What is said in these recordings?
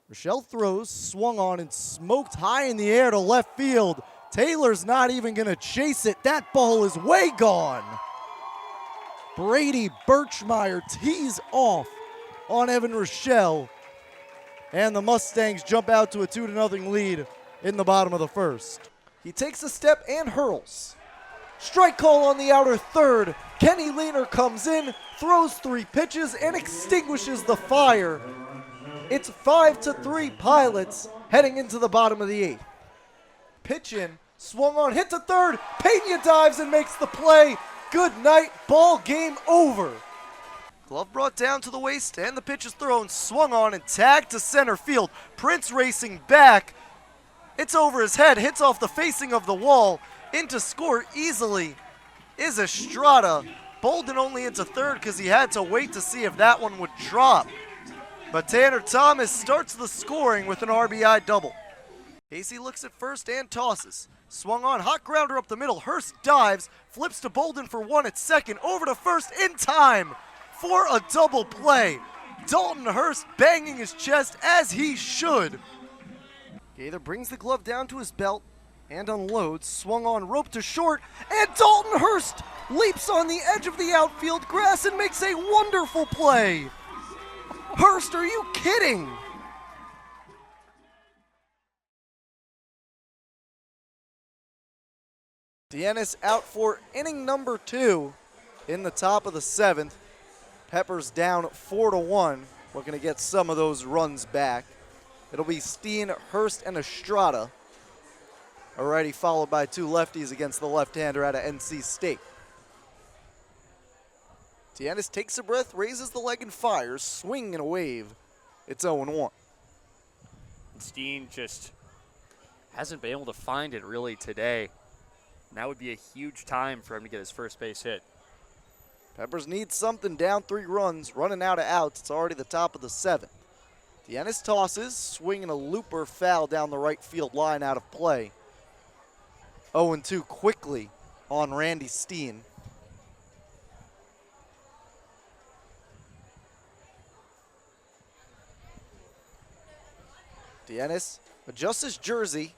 Rochelle throws, swung on and smoked high in the air to left field. Taylor's not even gonna chase it. That ball is way gone. Brady Birchmeyer tees off on Evan Rochelle, and the Mustangs jump out to a 2-0 lead in the bottom of the first. He takes a step and hurls. Strike call on the outer third. Kenny Lehner comes in, throws 3 pitches, and extinguishes the fire. It's 5-3 Pilots heading into the bottom of the 8th. Pitch in, swung on, hit to third. Pena dives and makes the play. Good night, ball game over. Glove brought down to the waist and the pitch is thrown, swung on and tagged to center field. Prince racing back. It's over his head, hits off the facing of the wall. Into score easily is Estrada. Bolden only into third because he had to wait to see if that one would drop. But Tanner Thomas starts the scoring with an RBI double. Casey looks at first and tosses. Swung on, hot grounder up the middle. Hurst dives, flips to Bolden for 1 at second. Over to first in time for a double play. Dalton Hurst banging his chest as he should. Gaither brings the glove down to his belt and unloads. Swung on, rope to short, and Dalton Hurst leaps on the edge of the outfield grass and makes a wonderful play. Hurst, are you kidding? Deannis out for inning number 2 in the top of the 7th. Peppers down 4-1. Looking to get some of those runs back. It'll be Steen, Hurst, and Estrada. A righty followed by 2 lefties against the left-hander out of NC State. Deannis takes a breath, raises the leg and fires. Swing and a wave. It's 0-1. Steen just hasn't been able to find it really today. And that would be a huge time for him to get his first base hit. Peppers need something, down 3 runs, running out of outs. It's already the top of the 7th. Deannis tosses, swinging a looper foul down the right field line out of play. 0-2 quickly on Randy Steen. Deannis adjusts his jersey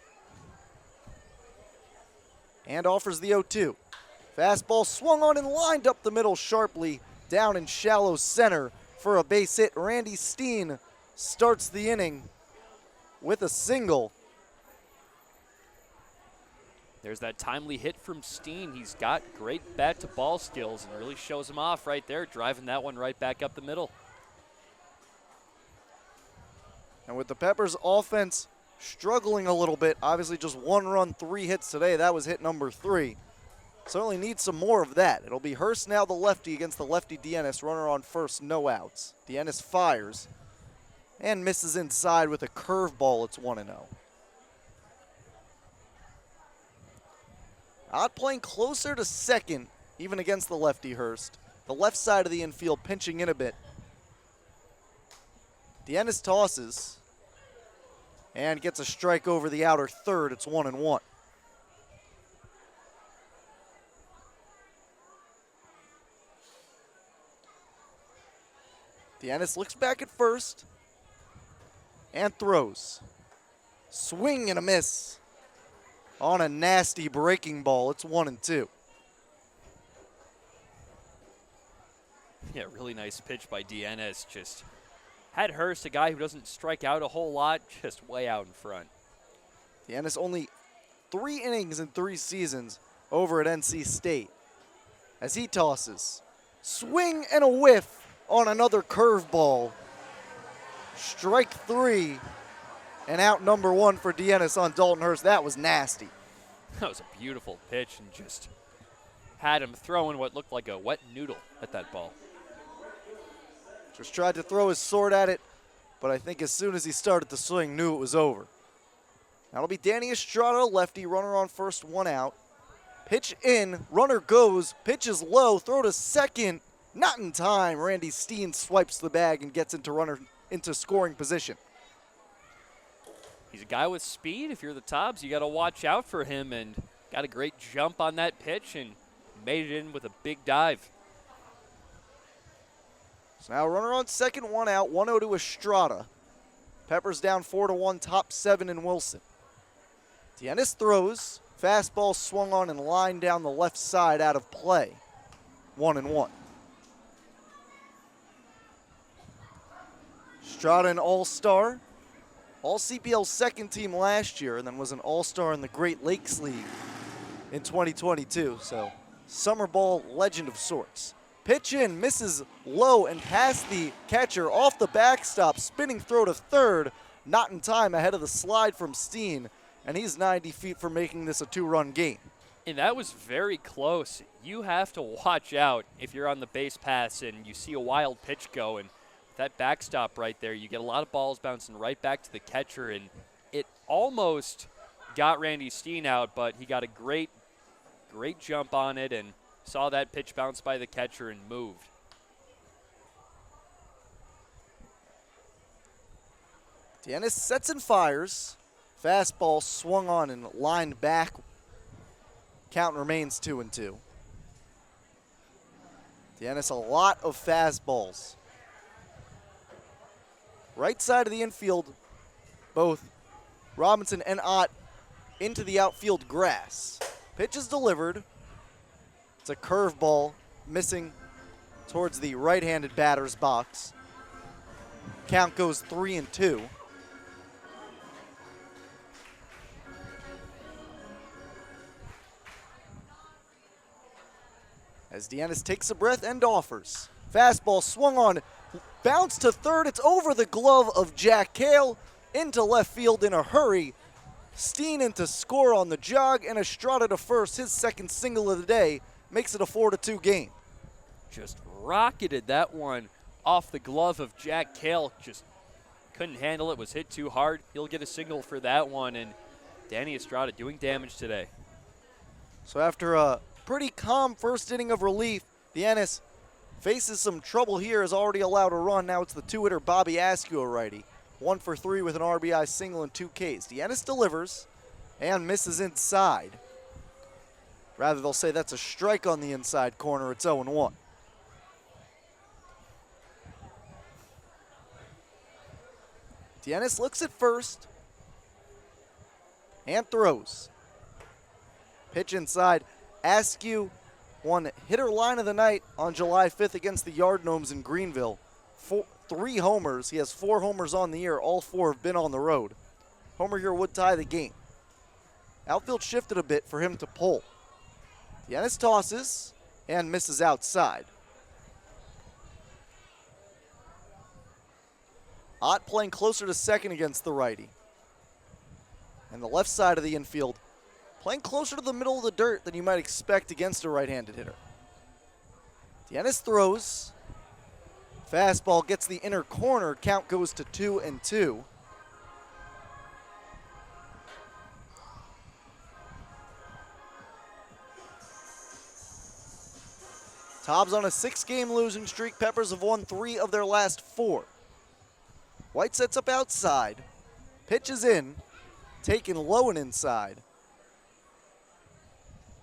and offers the 0-2. Fastball swung on and lined up the middle sharply, down in shallow center for a base hit. Randy Steen starts the inning with a single. There's that timely hit from Steen. He's got great bat-to-ball skills and really shows him off right there, driving that one right back up the middle. And with the Peppers offense struggling a little bit, obviously just 1 run, 3 hits today. That was hit number 3. Certainly need some more of that. It'll be Hurst now the lefty against the lefty Deannis. Runner on first, no outs. Deannis fires and misses inside with a curveball. It's 1-0. Ott playing closer to second, even against the lefty Hurst. The left side of the infield pinching in a bit. Deannis tosses and gets a strike over the outer third. It's 1-1. Deannis looks back at first and throws. Swing and a miss on a nasty breaking ball. It's 1-2. Yeah, really nice pitch by Deannis. Just had Hurst, a guy who doesn't strike out a whole lot, just way out in front. Deannis only 3 innings in 3 seasons over at NC State. As he tosses. Swing and a whiff on another curveball. Strike 3 and out number 1 for Deannis on Dalton Hurst. That was nasty. That was a beautiful pitch and just had him throwing what looked like a wet noodle at that ball. Just tried to throw his sword at it, but I think as soon as he started to swing, knew it was over. That'll be Danny Estrada, lefty, runner on first, 1 out. Pitch in, runner goes, pitch is low, throw to second, not in time. Randy Steen swipes the bag and gets into scoring position. He's a guy with speed. If you're the Tops, you got to watch out for him, and got a great jump on that pitch and made it in with a big dive. So now runner on second, 1 out, 1-0 to Estrada. Peppers down 4-1, top 7 in Wilson. Deannis throws. Fastball swung on and lined down the left side out of play. 1-1. Strada, an all-star. All-CPL second team last year, and then was an all-star in the Great Lakes League in 2022. So, summer ball legend of sorts. Pitch in, misses low and past the catcher off the backstop. Spinning throw to third. Not in time, ahead of the slide from Steen. And he's 90 feet from making this a 2-run game. And that was very close. You have to watch out if you're on the base pass and you see a wild pitch go. And that backstop right there, you get a lot of balls bouncing right back to the catcher. And it almost got Randy Steen out, but he got a great jump on it and saw that pitch bounce by the catcher and moved. Deannis sets and fires. Fastball swung on and lined back. Count remains 2-2. Deannis, a lot of fastballs. Right side of the infield, both Robinson and Ott into the outfield grass. Pitch is delivered. It's a curveball missing towards the right-handed batter's box. Count goes 3-2. As Deannis takes a breath and offers. Fastball swung on, bounced to third. It's over the glove of Jack Cale, into left field in a hurry. Steen in to score on the jog, and Estrada to first, his second single of the day, makes it a 4-2 game. Just rocketed that one off the glove of Jack Cale. Just couldn't handle it, was hit too hard. He'll get a single for that one, and Danny Estrada doing damage today. So after a pretty calm first inning of relief, Deannis faces some trouble here, has already allowed a run. Now it's the two-hitter Bobby Askew, a righty. 1 for 3 with an RBI single and 2 Ks. Deannis delivers and misses inside. Rather, they'll say that's a strike on the inside corner. It's 0-1. Deannis looks at first and throws. Pitch inside. Askew won hitter line of the night on July 5th against the Yard Gnomes in Greenville. 3 homers. He has 4 homers on the year. All 4 have been on the road. Homer here would tie the game. Outfield shifted a bit for him to pull. Deannis tosses and misses outside. Ott playing closer to second against the righty. And the left side of the infield playing closer to the middle of the dirt than you might expect against a right-handed hitter. Deannis throws. Fastball gets the inner corner. Count goes to 2-2. Tobbs on a 6-game losing streak. Peppers have won 3 of their last 4. White sets up outside. Pitches in. Taken low and inside.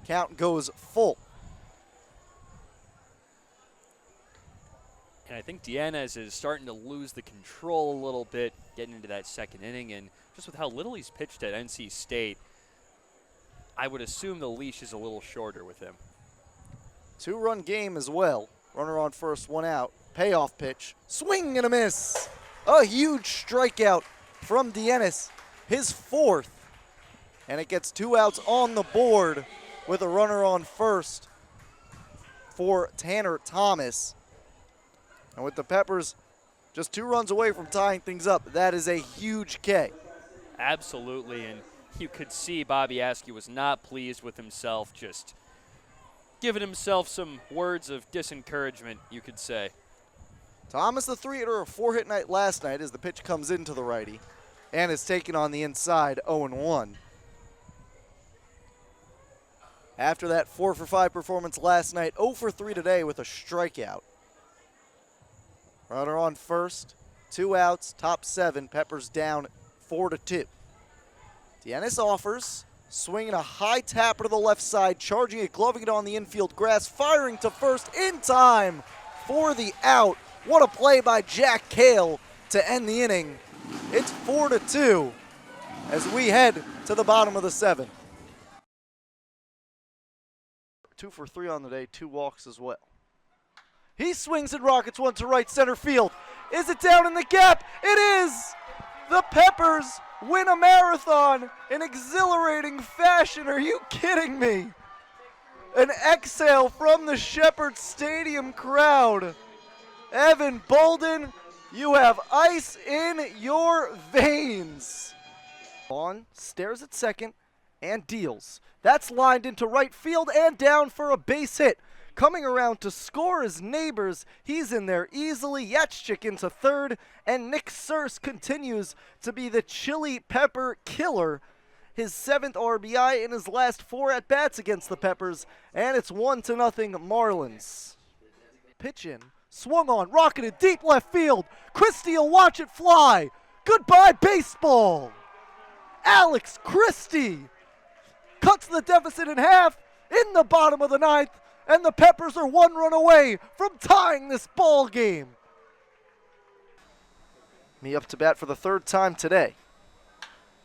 Count goes full. And I think Deannis is starting to lose the control a little bit, getting into that second inning. And just with how little he's pitched at NC State, I would assume the leash is a little shorter with him. 2-run game as well. Runner on first, 1 out. Payoff pitch. Swing and a miss. A huge strikeout from Deannis. His 4th. And it gets 2 outs on the board with a runner on first for Tanner Thomas. And with the Peppers just 2 runs away from tying things up, that is a huge K. Absolutely, and you could see Bobby Askew was not pleased with himself, just giving himself some words of disencouragement, you could say. Thomas, the 3-hitter, a 4-hit night last night as the pitch comes into the righty and is taken on the inside, 0-1. After that 4 for 5 performance last night, 0 for 3 today with a strikeout. Runner on first, 2 outs, top 7. Peppers down 4-2. Deannis offers, swinging a high tapper to the left side, charging it, gloving it on the infield grass, firing to first in time for the out. What a play by Jack Cale to end the inning. It's 4-2 as we head to the bottom of the 7th. 2 for 3 on the day, 2 walks as well. He swings and rockets one to right center field. Is it down in the gap? It is! The Peppers win a marathon in exhilarating fashion. Are you kidding me? An exhale from the Shepherd Stadium crowd. Evan Bolden, you have ice in your veins. Vaughn stares at second and deals. That's lined into right field and down for a base hit. Coming around to score his neighbors, he's in there easily. Yatchik into third, and Nick Surse continues to be the Chili Pepper killer. His 7th RBI in his last 4 at-bats against the Peppers, and it's 1-0 Marlins. Pitch in, swung on, rocketed deep left field. Christie will watch it fly. Goodbye baseball. Alex Christie cuts the deficit in half in the bottom of the 9th. And the Peppers are 1 run away from tying this ball game. Me up to bat for the 3rd time today.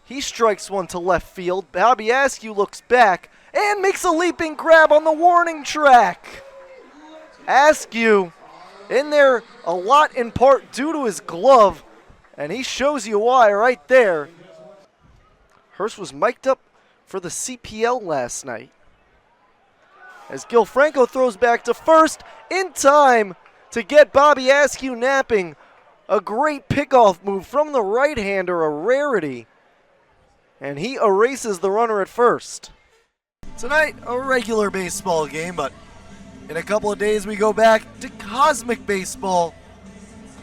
He strikes one to left field. Bobby Askew looks back and makes a leaping grab on the warning track. Askew in there a lot in part due to his glove, and he shows you why right there. Hurst was mic'd up for the CPL last night. As Gil Franco throws back to first in time to get Bobby Askew napping. A great pickoff move from the right-hander, a rarity. And he erases the runner at first. Tonight, a regular baseball game, but in a couple of days we go back to Cosmic Baseball.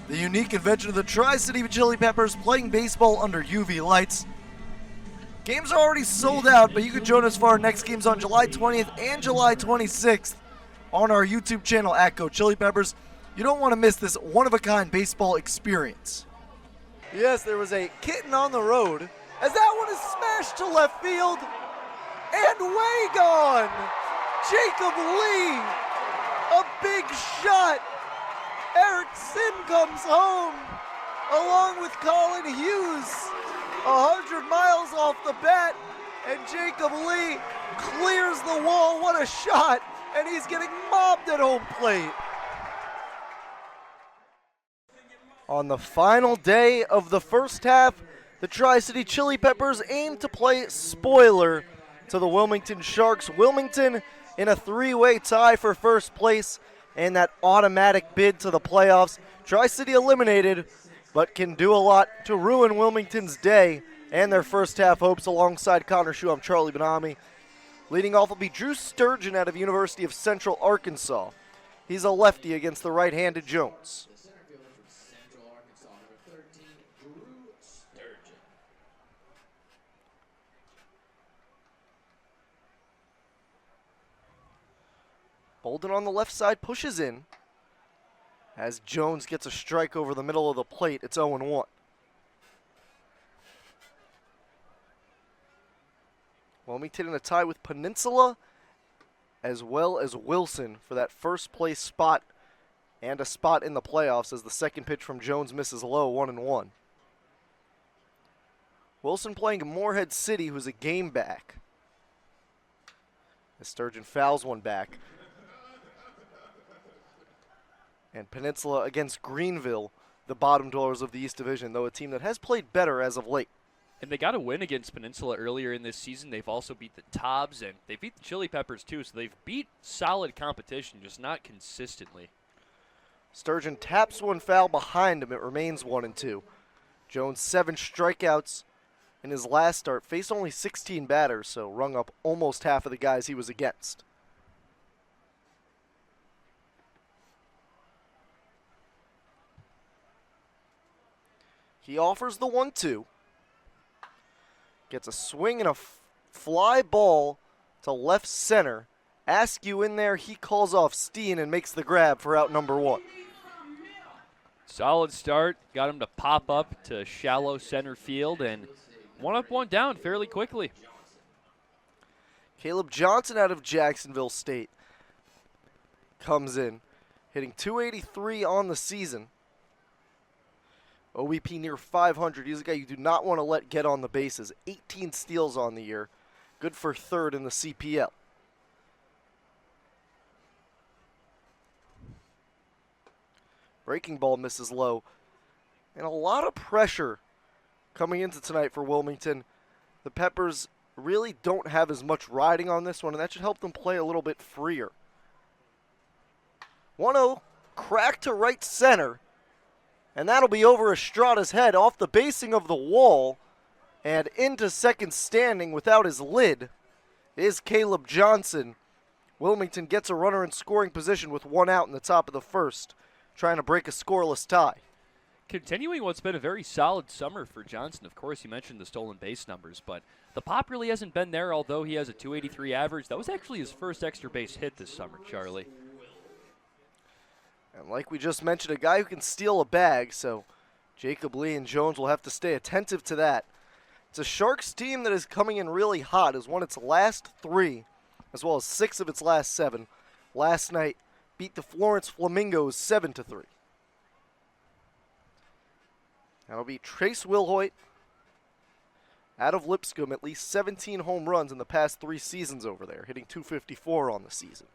The unique invention of the Tri-City Chili Peppers playing baseball under UV lights. Games are already sold out, but you can join us for our next games on July 20th and July 26th on our YouTube channel at Go Chili Peppers. You don't want to miss this one-of-a-kind baseball experience. Yes, there was a kitten on the road as that one is smashed to left field and way gone. Jacob Lee, a big shot. Eric Sim comes home along with Colin Hughes. 100 miles off the bat, and Jacob Lee clears the wall. What a shot, and he's getting mobbed at home plate. On the final day of the first half, the Tri-City Chili Peppers aim to play spoiler to the Wilmington Sharks. Wilmington in a 3-way tie for first place and that automatic bid to the playoffs. Tri-City eliminated, but can do a lot to ruin Wilmington's day and their first half hopes. Alongside Connor Shue, I'm Charlie Benami. Leading off will be Drew Sturgeon out of University of Central Arkansas. He's a lefty against the right-handed Jones. Bolden on the left side pushes in. As Jones gets a strike over the middle of the plate, it's 0-1. Wilmington in a tie with Peninsula, as well as Wilson for that first place spot and a spot in the playoffs as the second pitch from Jones misses low, 1-1. Wilson playing Morehead City, who's a game back. As Sturgeon fouls one back. And Peninsula against Greenville, the bottom dwellers of the East Division, though a team that has played better as of late. And they got a win against Peninsula earlier in this season. They've also beat the Tobbs, and they beat the Chili Peppers too, so they've beat solid competition, just not consistently. Sturgeon taps one foul behind him. It remains 1-2. Jones 7 strikeouts in his last start. Faced only 16 batters, so rung up almost half of the guys he was against. He offers the 1-2. Gets a swing and a fly ball to left center. Askew in there. He calls off Steen and makes the grab for out number 1. Solid start. Got him to pop up to shallow center field, and 1 up, 1 down fairly quickly. Caleb Johnson out of Jacksonville State comes in, hitting .283 on the season. OBP near 500. He's a guy you do not want to let get on the bases. 18 steals on the year. Good for third in the CPL. Breaking ball misses low. And a lot of pressure coming into tonight for Wilmington. The Peppers really don't have as much riding on this one, and that should help them play a little bit freer. 1-0, crack to right center. And that'll be over Estrada's head off the basing of the wall and into second standing without his lid is Caleb Johnson. Wilmington gets a runner in scoring position with 1 out in the top of the first, trying to break a scoreless tie. Continuing what's been a very solid summer for Johnson. Of course, you mentioned the stolen base numbers, but the pop really hasn't been there, although he has a .283 average. That was actually his first extra base hit this summer, Charlie. And like we just mentioned, a guy who can steal a bag, so Jacob Lee and Jones will have to stay attentive to that. It's a Sharks team that is coming in really hot. Has won its last 3, as well as 6 of its last 7. Last night, beat the Florence Flamingos 7-3. That'll be Trace Wilhoit out of Lipscomb, at least 17 home runs in the past 3 seasons over there, hitting .254 on the season.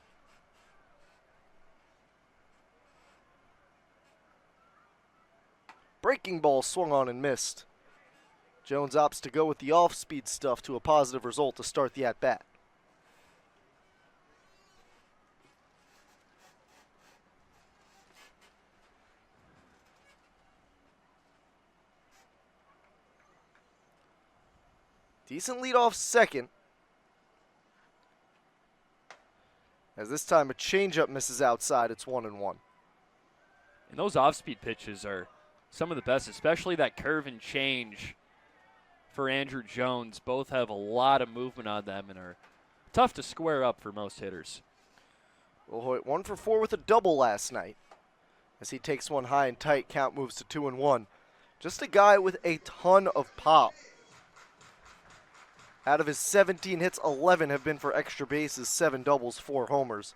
Breaking ball swung on and missed. Jones opts to go with the off-speed stuff to a positive result to start the at-bat. Decent lead off second. As this time a changeup misses outside, it's 1-1. And those off-speed pitches are some of the best, especially that curve and change for Andrew Jones. Both have a lot of movement on them and are tough to square up for most hitters. Wilhoit 1 for 4 with a double last night. As he takes one high and tight, count moves to 2-1. Just a guy with a ton of pop. Out of his 17 hits, 11 have been for extra bases, 7 doubles, 4 homers.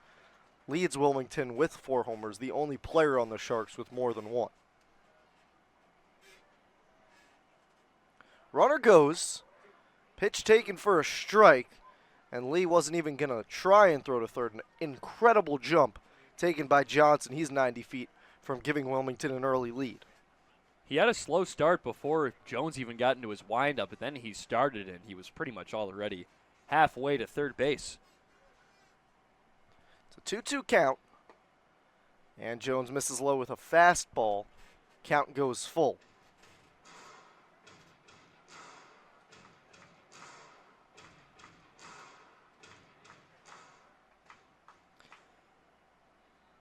Leads Wilmington with 4 homers, the only player on the Sharks with more than 1. Runner goes, pitch taken for a strike, and Lee wasn't even going to try and throw to third. An incredible jump taken by Johnson. He's 90 feet from giving Wilmington an early lead. He had a slow start before Jones even got into his windup, but then he started and he was pretty much already halfway to third base. It's a 2-2 count, and Jones misses low with a fastball. Count goes full.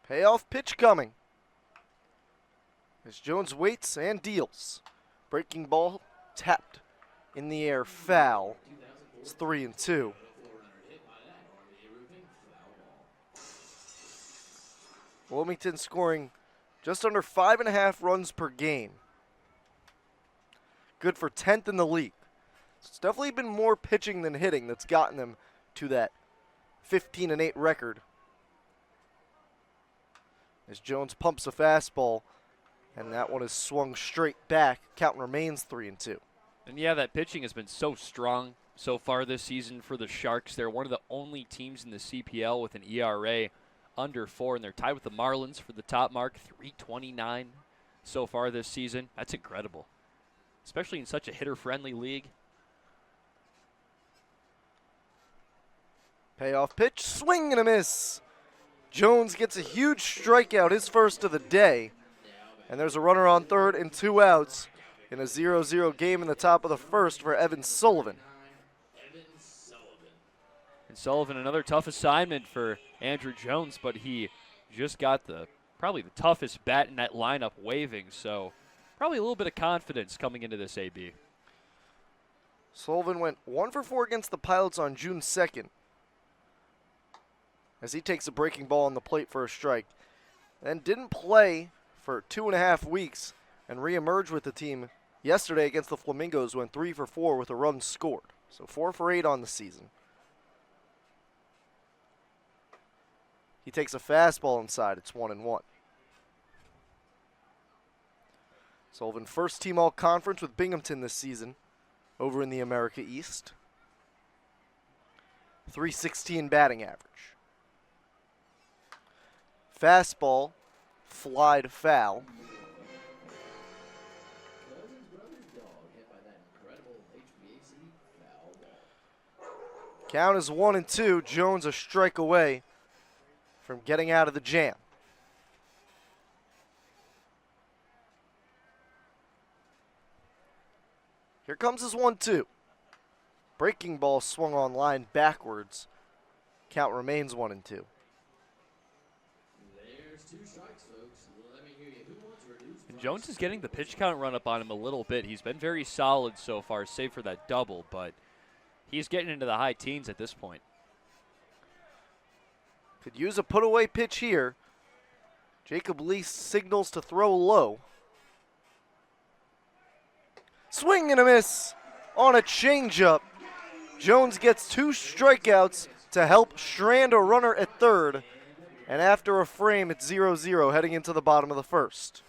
Payoff pitch coming. As Jones waits and deals. Breaking ball tapped in the air, foul. It's 3-2. Wilmington scoring just under 5.5 runs per game. Good for 10th in the league. So it's definitely been more pitching than hitting that's gotten them to that 15-8 record. As Jones pumps a fastball, and that one is swung straight back. Count remains 3-2. And yeah, that pitching has been so strong so far this season for the Sharks. They're one of the only teams in the CPL with an ERA under 4, and they're tied with the Marlins for the top mark, .329 so far this season. That's incredible, especially in such a hitter-friendly league. Payoff pitch, swing and a miss. Jones gets a huge strikeout, his first of the day. And there's a runner on third and 2 outs in a 0-0 game in the top of the first for Evan Sullivan. And Sullivan, another tough assignment for Andrew Jones, but he just got probably the toughest bat in that lineup waving, so probably a little bit of confidence coming into this AB. Sullivan went 1 for 4 against the Pilots on June 2nd. As he takes a breaking ball on the plate for a strike. Then didn't play for 2.5 weeks and reemerged with the team yesterday against the Flamingos, went 3 for 4 with a run scored. So 4 for 8 on the season. He takes a fastball inside. It's 1-1. Sullivan first team all-conference with Binghamton this season over in the America East. .316 batting average. Fastball, fly to foul. Count is 1-2. Jones a strike away from getting out of the jam. Here comes his 1-2. Breaking ball swung on line backwards. Count remains 1-2. And Jones is getting the pitch count run up on him a little bit. He's been very solid so far, save for that double, but he's getting into the high teens at this point. Could use a put-away pitch here. Jacob Lee signals to throw low. Swing and a miss on a changeup. Jones gets 2 strikeouts to help strand a runner at third. And after a frame, it's 0-0 heading into the bottom of the first.